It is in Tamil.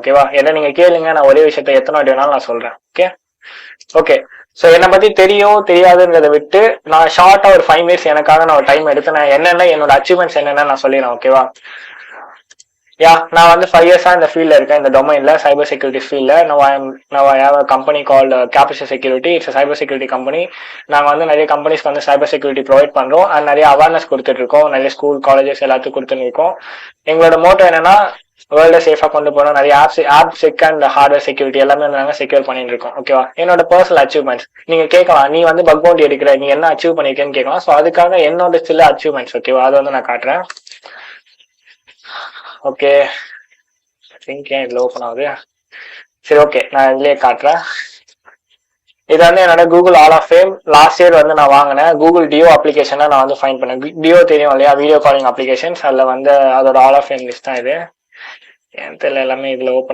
ஓகேவா? என்ன நீங்க கேளுங்க, நான் ஒரே விஷயத்த எத்தனை வாட்டி வேணாலும் நான் சொல்றேன். Okay okay. ஸோ என்னை பத்தி தெரியும் தெரியாதுன்றதை விட்டு நான் ஷார்ட்டா ஒரு 5 மினிட்ஸ் எனக்காக நான் ஒரு டைம் எடுத்து நான் என்னென்ன என்னோட அச்சீவ்மெண்ட்ஸ் என்னென்ன நான் சொல்லிடுறேன். ஓகேவா? நான் வந்து 5 இயர்ஸா இந்த ஃபீல்ட்ல இருக்கேன், இந்த டொமைன்ல சைபர் செக்யூரிட்டி ஃபீல்ட்ல. Now I have a company called Capital Security. It's a cyber security company. நாங்க வந்து நிறைய கம்பெனிஸ்க்கு வந்து சைபர் செக்யூரிட்டி ப்ரொவைட் பண்றோம் அண்ட் நிறைய அவேர்னஸ் கொடுத்துட்டு இருக்கோம். நிறைய ஸ்கூல் காலேஜஸ் எல்லாத்துக்கும் கொடுத்துட்டு இருக்கோம். எங்களோட மோட்டோ என்னன்னா வேர்ல்ட சேஃபா கொண்டு போனோம். நிறைய app check and hardware security எல்லாமே நாங்க செக்யூர் பண்ணிட்டு இருக்கோம். ஓகேவா? என்னோட பர்சனல் அச்சீவ்மெண்ட்ஸ் நீங்க கேட்கலாம், நீ வந்து பக் பவுண்டி எடுக்கிற, நீ என்ன அச்சீவ் பண்ணிருக்கேன்னு கேட்கலாம். ஸோ அதுக்காக என்னோட சில அச்சீவ்மெண்ட்ஸ், ஓகேவா, அதை வந்து நான் காட்டுறேன். ஓகே, திங்க் ஏன் இதுல ஓப்பன் ஆகுது? சரி, ஓகே, நான் இதுலயே காட்டுறேன். இது வந்து என்னோட Google hall of fame. Last year வந்து நான் வாங்கினேன் கூகுள் டியோ அப்ளிகேஷனை நான் வந்து ஃபைன் பண்ணேன். டியோ தெரியும் இல்லையா, வீடியோ காலிங் அப்ளிகேஷன்ஸ். அதில் வந்து அதோட ஆல் ஆஃப் ஃபேம் லிஸ்ட் தான் இது. ஏன் தெரியல, எல்லாமே இதுல ஓப்பன்